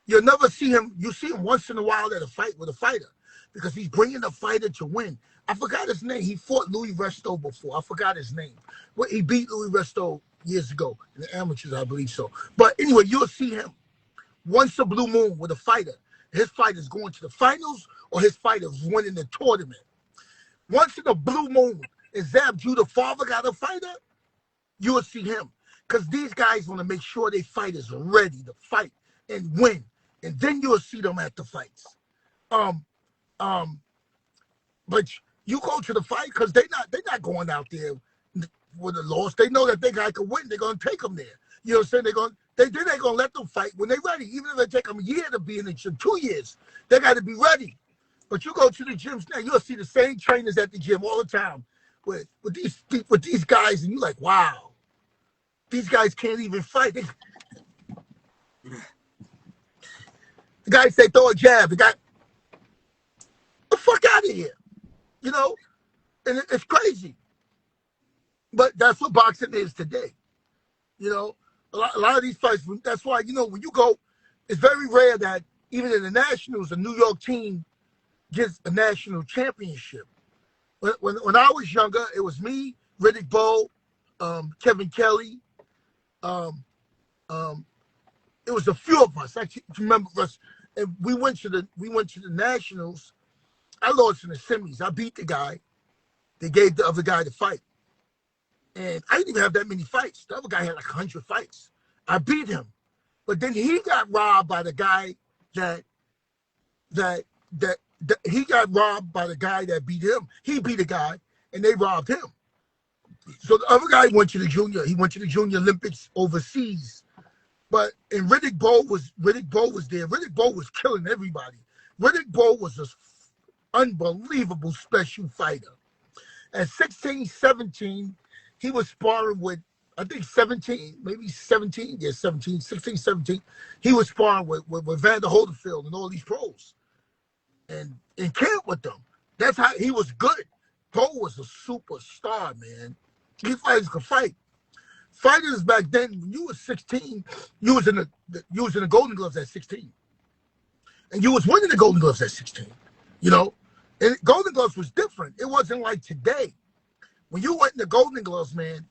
You'll never see him. You see him once in a while at a fight with a fighter because he's bringing the fighter to win. I forgot his name. He fought Louis Resto before. I forgot his name. Well, he beat Louis Resto years ago in the amateurs, I believe so. But anyway, you'll see him once a blue moon with a fighter. His fighter's going to the finals or his fighter's winning the tournament. Once in a blue moon, and Zab Judah father got a fighter, you'll see him. Because these guys want to make sure their fighters are ready to fight and win. And then you'll see them at the fights. But you go to the fight because they're not going out there with a loss. They know that they guy can win. They're gonna take them there. You know what I'm saying? They're gonna let them fight when they're ready. Even if they take them a year to be in the gym, 2 years, they got to be ready. But you go to the gyms now, you'll see the same trainers at the gym all the time with these guys, and you're like, wow, these guys can't even fight. The guy say throw a jab. The guy, the fuck out of here. You know, and it's crazy. But that's what boxing is today. You know, a lot of these fights. That's why when you go, it's very rare that even in the nationals, a New York team gets a national championship. When I was younger, it was me, Riddick Bowe, Kevin Kelly. It was a few of us. I remember us, and we went to the nationals. I lost in the semis. I beat the guy. They gave the other guy the fight, and I didn't even have that many fights. The other guy had like 100 fights. I beat him, but then he got robbed by the guy that he got robbed by the guy that beat him. He beat a guy, and they robbed him. So the other guy went to the junior. He went to the Junior Olympics overseas. But and Riddick Bowe was there. Riddick Bowe was killing everybody. Riddick Bowe was an unbelievable special fighter. At 16, 17, he was sparring with, I think 17, maybe 17, yeah, 17, 16, 17. He was sparring with Vander Holyfield and all these pros. And in camp with them. That's how he was good. Bowe was a superstar, man. These fighters could fight. Fighters back then, when you were 16, you was in the Golden Gloves at 16. And you was winning the Golden Gloves at 16. And Golden Gloves was different. It wasn't like today. When you went in the Golden Gloves, man,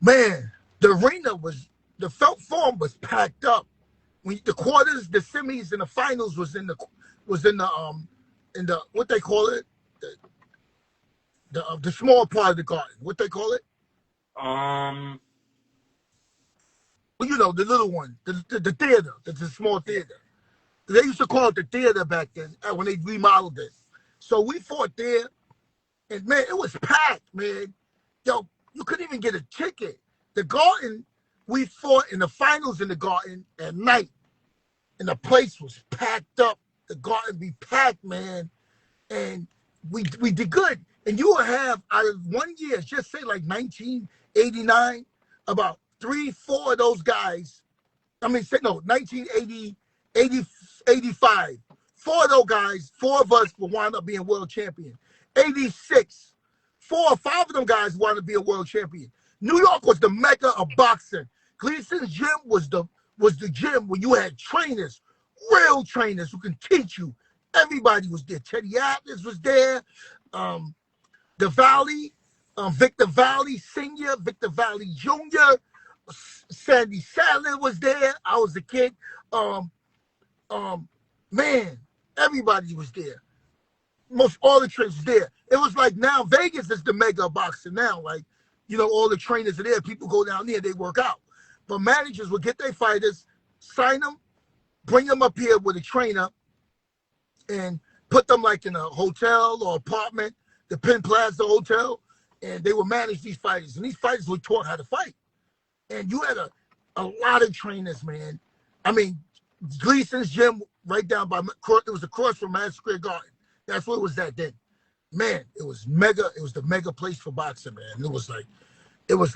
the arena the felt form was packed up. When the quarters, the semis, and the finals was in the what they call it, the small part of the garden. What they call it? Well, the little one, the theater, the small theater. They used to call it the theater back then when they remodeled it. So we fought there, and man, it was packed, man. Yo, you couldn't even get a ticket. The Garden, we fought in the finals in the Garden at night, and the place was packed up. The Garden be packed, man, and we did good. And you will have out of 1 year, just say like 1989, about 3-4 of those guys. 1980, 85. 4 of those guys, 4 of us will wind up being world champion. 86, 4 or 5 of them guys wanted to be a world champion. New York was the mecca of boxing. Gleason's gym was the gym where you had trainers, real trainers who can teach you. Everybody was there. Teddy Atlas was there. The Valley, Victor Valley Sr., Victor Valley Jr., Sandy Sadler was there. I was a kid. Man, everybody was there. Most all the trainers was there. It was like now Vegas is the mega of boxing now. Like, all the trainers are there. People go down there, they work out. But managers would get their fighters, sign them, bring them up here with a trainer, and put them like in a hotel or apartment, the Penn Plaza Hotel, and they would manage these fighters. And these fighters were taught how to fight. And you had a lot of trainers, man. I mean, Gleason's gym right down by, it was across from Madison Square Garden. That's what it was at then. Man, it was mega. It was the mega place for boxing, man. It was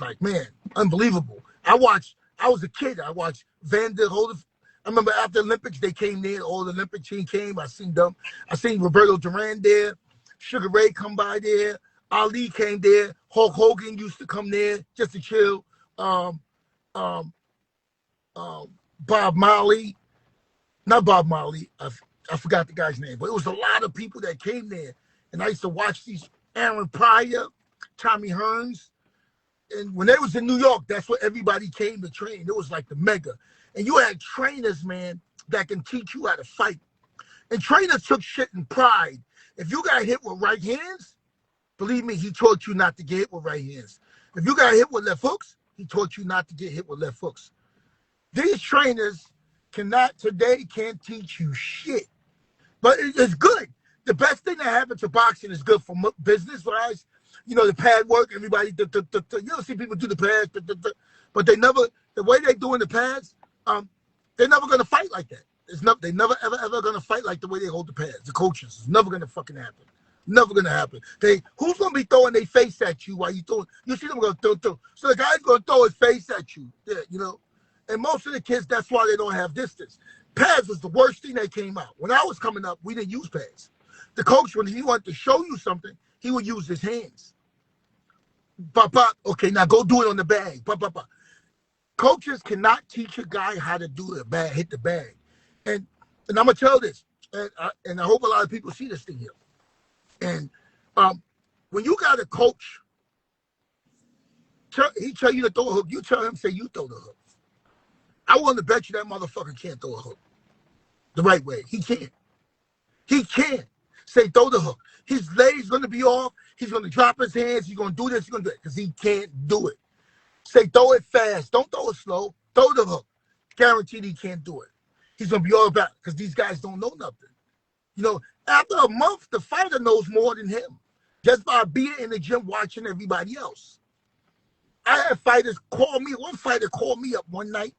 like, man, unbelievable. I was a kid. I watched Vander Holyfield. I remember after the Olympics, they came there. All the Olympic team came. I seen them. I seen Roberto Duran there. Sugar Ray come by there. Ali came there. Hulk Hogan used to come there just to chill. Bob Marley. Not Bob Marley. I forgot the guy's name. But it was a lot of people that came there. And I used to watch these Aaron Pryor, Tommy Hearns. And when they was in New York, that's where everybody came to train. It was like the mega. And you had trainers, man, that can teach you how to fight. And trainers took shit in pride. If you got hit with right hands, believe me, he taught you not to get hit with right hands. If you got hit with left hooks, he taught you not to get hit with left hooks. These trainers can't teach you shit. But it's good. The best thing that happened to boxing is good for business-wise. The pad work, everybody, you don't see people do the pads, but they never, the way they doing the pads, they're never going to fight like that. They never, ever going to fight like the way they hold the pads. The coaches, it's never going to fucking happen. Never going to happen. Who's going to be throwing their face at you while you throwing? You see them going to throw. So the guy's going to throw his face at you. Yeah, And most of the kids, that's why they don't have distance. Pads was the worst thing that came out. When I was coming up, we didn't use pads. The coach, when he wanted to show you something, he would use his hands. Pop. Okay, now go do it on the bag. Pop. Coaches cannot teach a guy how to do the bag, hit the bag. And I'm gonna tell this, and I hope a lot of people see this thing here. And when you got a coach, he tell you to throw a hook, you tell him, say you throw the hook. I want to bet you that motherfucker can't throw a hook the right way. He can't. He can't. Say throw the hook. His leg's gonna be off. He's gonna drop his hands. He's gonna do this. He's gonna do it because he can't do it. Say throw it fast. Don't throw it slow. Throw the hook. Guaranteed he can't do it. He's gonna be all about it because these guys don't know nothing. You know, after a month, the fighter knows more than him just by being in the gym watching everybody else. I had fighters call me. One fighter called me up one night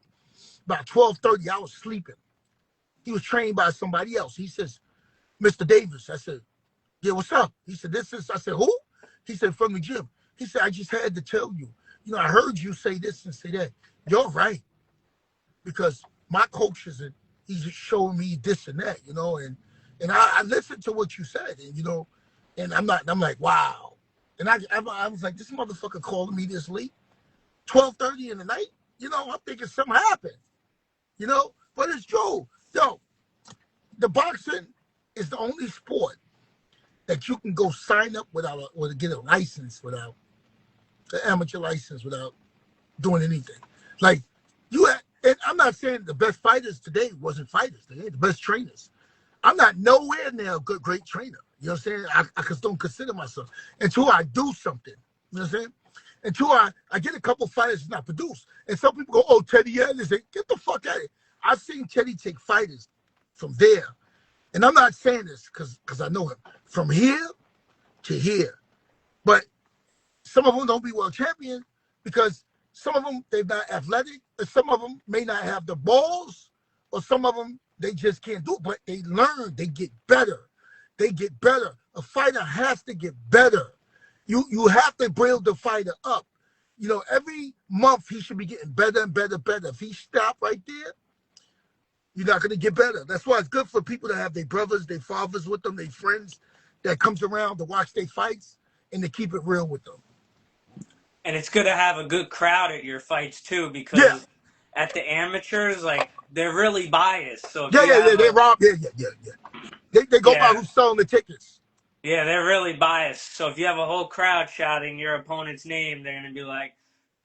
about 12:30. I was sleeping. He was trained by somebody else. He says, Mr. Davis. I said, yeah, what's up? He said, this is, I said, who? He said, from the gym. He said, I just had to tell you, I heard you say this and say that. You're right. Because my coach is, he's just showing me this and that, and I listened to what you said, and, and I'm like, wow. And I was like, this motherfucker calling me this late, 12:30 in the night, I'm thinking something happened, but it's true. Yo, the boxing is the only sport that you can go sign up without or get a license without an amateur license without doing anything. Like and I'm not saying the best fighters today wasn't fighters. They ain't the best trainers. I'm not nowhere near a great trainer. You know what I'm saying? I just don't consider myself until I do something. You know what I'm saying? Until I get a couple fighters that's not produced. And some people go, oh, Teddy Anderson, get the fuck out of it. I've seen Teddy take fighters from there. And I'm not saying this because I know him. From here to here. But some of them don't be world champion because some of them, they're not athletic. And some of them may not have the balls. Or some of them, they just can't do it. But they learn. They get better. They get better. A fighter has to get better. You have to build the fighter up. Every month he should be getting better and better. If he stop right there, you're not going to get better. That's why it's good for people to have their brothers, their fathers with them, their friends that comes around to watch their fights and to keep it real with them. And it's good to have a good crowd at your fights too, because at the amateurs, like, they're really biased. So they rob. They go by who's selling the tickets. Yeah, they're really biased. So if you have a whole crowd shouting your opponent's name, they're gonna be like,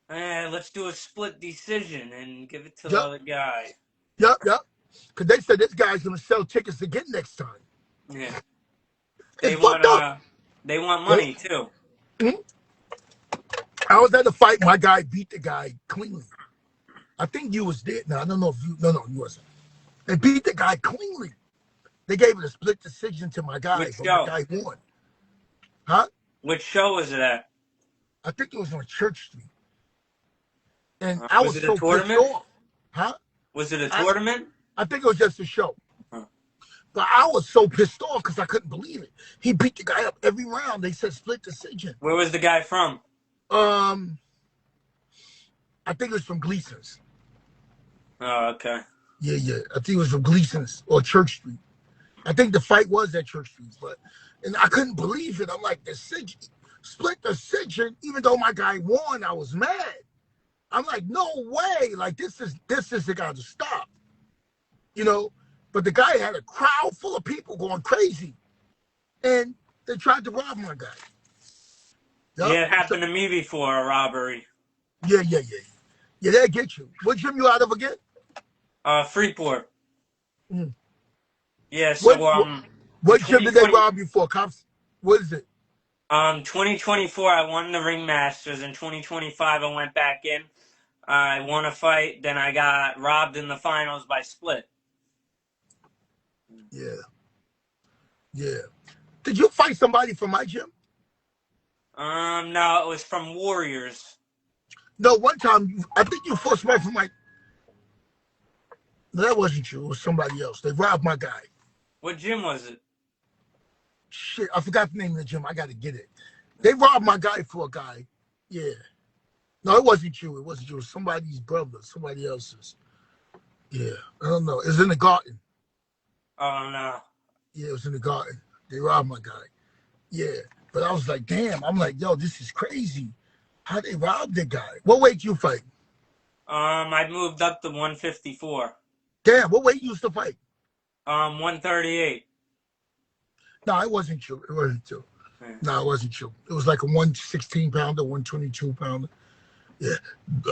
let's do a split decision and give it to the other guy. Yep. Because they said this guy's gonna sell tickets again next time. Yeah. They want money too. Mm-hmm. I was at the fight. My guy beat the guy cleanly. I think you was there. No, I don't know if you. No, you wasn't. They beat the guy cleanly. They gave it a split decision to my guy. Which but show? My guy won. Huh? Which show was it at? I think it was on Church Street. And I was so pissed off. Huh? Was it a tournament? I think it was just a show. Huh. But I was so pissed off because I couldn't believe it. He beat the guy up every round. They said split decision. Where was the guy from? I think it was from Gleason's. Oh, okay. Yeah. I think it was from Gleason's or Church Street. I think the fight was at Church Street, and I couldn't believe it. I'm like, split decision, even though my guy won, I was mad. I'm like, no way. Like, this is the guy to stop. But the guy had a crowd full of people going crazy. And they tried to rob my guy. Yep. Yeah, it happened to me before, a robbery. Yeah, they'll get you. What gym you out of again? Freeport. Mm. Yeah, so what gym did they rob you for, cops? What is it? 2024 I won the Ring Masters. In 2025 I went back in. I won a fight, then I got robbed in the finals by split. Yeah. Did you fight somebody from my gym? No, it was from Warriors. No, one time I think you fought somebody from my. No, that wasn't you. It was somebody else. They robbed my guy. What gym was it? Shit, I forgot the name of the gym. I got to get it. They robbed my guy for a guy. Yeah. No, it wasn't you. It wasn't you. It was somebody's brother, somebody else's. Yeah. I don't know. It was in the garden. Oh, no. Yeah, it was in the garden. They robbed my guy. Yeah. But I was like, damn. I'm like, yo, this is crazy. How they robbed the guy? What weight you fight? I moved up to 154. Damn, what weight you used to fight? 138. No, it wasn't you. It wasn't you. Yeah. No, it wasn't you. It was like a 116 pounder, 122 pounder. Yeah,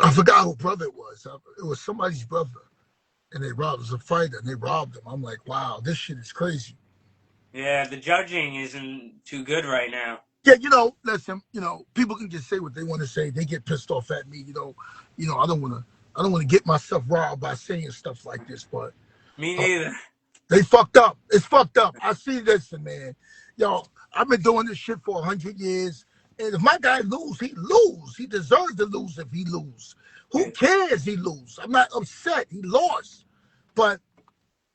I forgot who brother it was. It was somebody's brother, and they robbed. It was a fighter, and they robbed him. I'm like, wow, this shit is crazy. Yeah, the judging isn't too good right now. Yeah, listen, people can just say what they want to say. They get pissed off at me, I don't want to get myself riled by saying stuff like this, but Me neither. they fucked up. It's fucked up. I see this, and man, I've been doing this shit for 100 years, and if my guy lose, he lose. He deserves to lose if he lose. Who cares? He lose. I'm not upset. He lost, but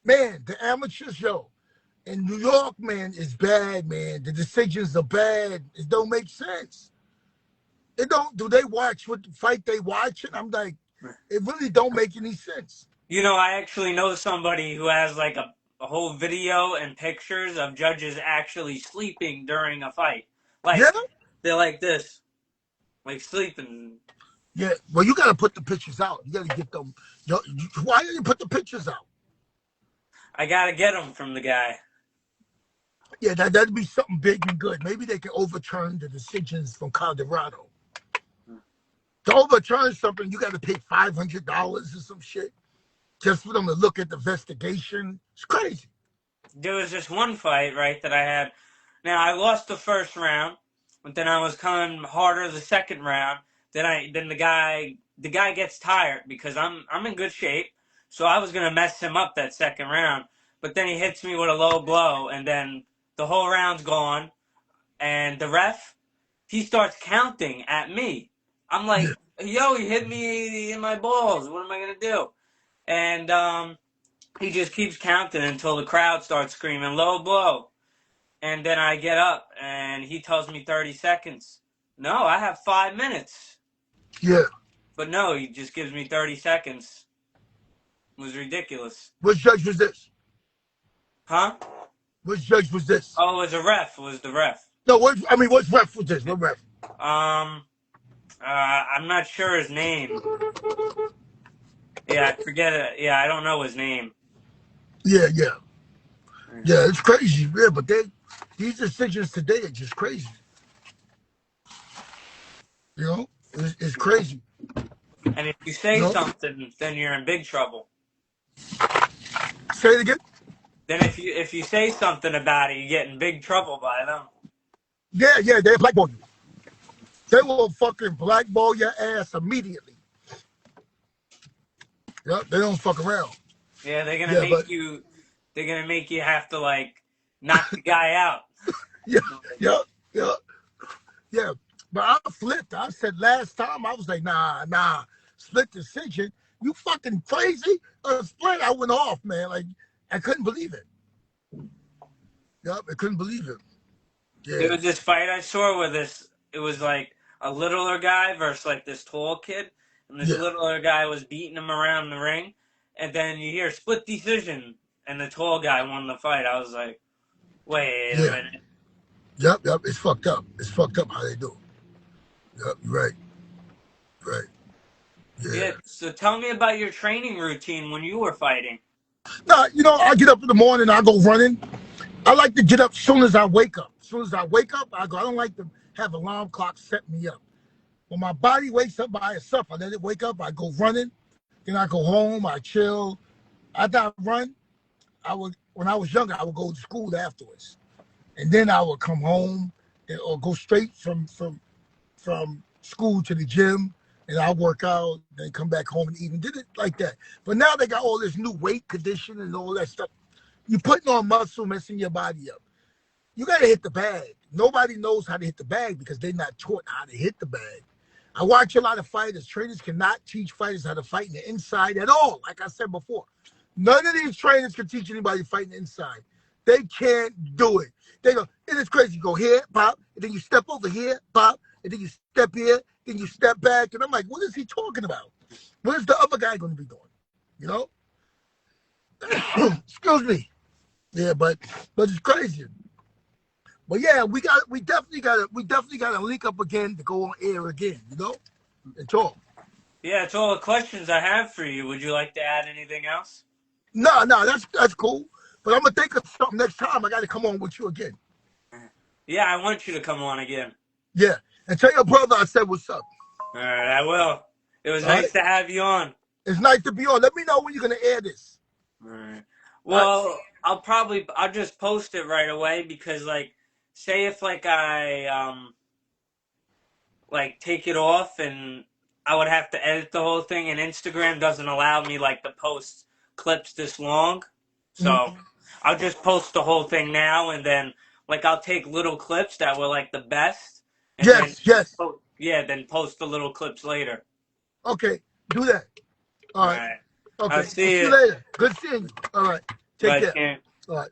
man, the amateurs, in New York, man, is bad, man. The decisions are bad. It don't make sense. It don't. Do they watch what fight they watching? I'm like, it really don't make any sense. I actually know somebody who has like a whole video and pictures of judges actually sleeping during a fight. Like, Yeah? they're like this, like sleeping. Yeah. Well, you got to put the pictures out. You got to get them. Why didn't you put the pictures out? I got to get them from the guy. Yeah, that'd be something big and good. Maybe they can overturn the decisions from Colorado. To overturn something, you got to pay $500 or some shit just for them to look at the investigation. It's crazy. There was this one fight, right, that I had. Now, I lost the first round, but then I was coming harder the second round. Then the guy gets tired because I'm in good shape, so I was gonna mess him up that second round. But then he hits me with a low blow, and then the whole round's gone. And the ref, he starts counting at me. I'm like, yo, he hit me in my balls. What am I gonna do? And he just keeps counting until the crowd starts screaming low blow. And then I get up and he tells me 30 seconds. No, I have 5 minutes. Yeah. But no, he just gives me 30 seconds. It was ridiculous. Which judge was this? Huh? Which judge was this? Oh, it was a ref. It was the ref. No, which ref was this? What ref? I'm not sure his name. Yeah, I forget it. Yeah, I don't know his name. Yeah. Yeah, it's crazy. Yeah, but these decisions today are just crazy. It's crazy. And if you say something, then you're in big trouble. Say it again. Then if you say something about it, you get in big trouble by them. Yeah, they blackball you. They will fucking blackball your ass immediately. Yep, they don't fuck around. Yeah, they're gonna make you. They're gonna make you have to like knock the guy out. Yeah. But I flipped. I said last time I was like, nah, split decision. You fucking crazy? Split. I went off, man. Like I couldn't believe it. Yep, I couldn't believe it. Yeah. There was this fight I saw where it was like a littler guy versus like this tall kid, and this littler guy was beating him around the ring, and then you hear split decision, and the tall guy won the fight. I was like, wait a minute. Yep, it's fucked up. It's fucked up how they do it. Yep, right. Yeah. So tell me about your training routine when you were fighting. Nah, I get up in the morning, I go running. I like to get up as soon as I wake up. As soon as I wake up, I go. I don't like to have alarm clock set me up. When my body wakes up by itself, I let it wake up, I go running. Then I go home, I chill. After I run, when I was younger, I would go to school afterwards. And then I would come home or go straight from school to the gym, and I work out, then come back home and eat, and did it like that. But now they got all this new weight conditioning and all that stuff. You're putting on muscle, messing your body up. You got to hit the bag. Nobody knows how to hit the bag because they're not taught how to hit the bag. I watch a lot of fighters. Trainers cannot teach fighters how to fight in the inside at all, like I said before. None of these trainers can teach anybody fighting inside. They can't do it. They go, it is crazy. You go here, pop, and then you step over here, pop, and then you step here, then you step back. And I'm like, what is he talking about? What is the other guy going to be doing? Excuse me. Yeah, but it's crazy. But yeah, we definitely gotta link up again to go on air again, you know, and talk. Yeah, it's all the questions I have for you. Would you like to add anything else? No, no, that's cool. But I'm gonna think of something next time. I gotta come on with you again. Yeah, I want you to come on again. Yeah, and tell your brother I said what's up. All right, I will. It was All right, nice to have you on. it's nice to be on. Let me know when you're gonna air this. All right. All right, Well, I'll just post it right away because like say if like I like take it off and I would have to edit the whole thing and Instagram doesn't allow me like to post clips this long. So Mhm. I'll just post the whole thing now and then like I'll take little clips that were like the best and then Yes, yes. then post the little clips later. Okay, do that. All All right. right. I'll Okay. I'll see see you you. later. Good seeing you. All right. Take Bye, care. Ken. All right.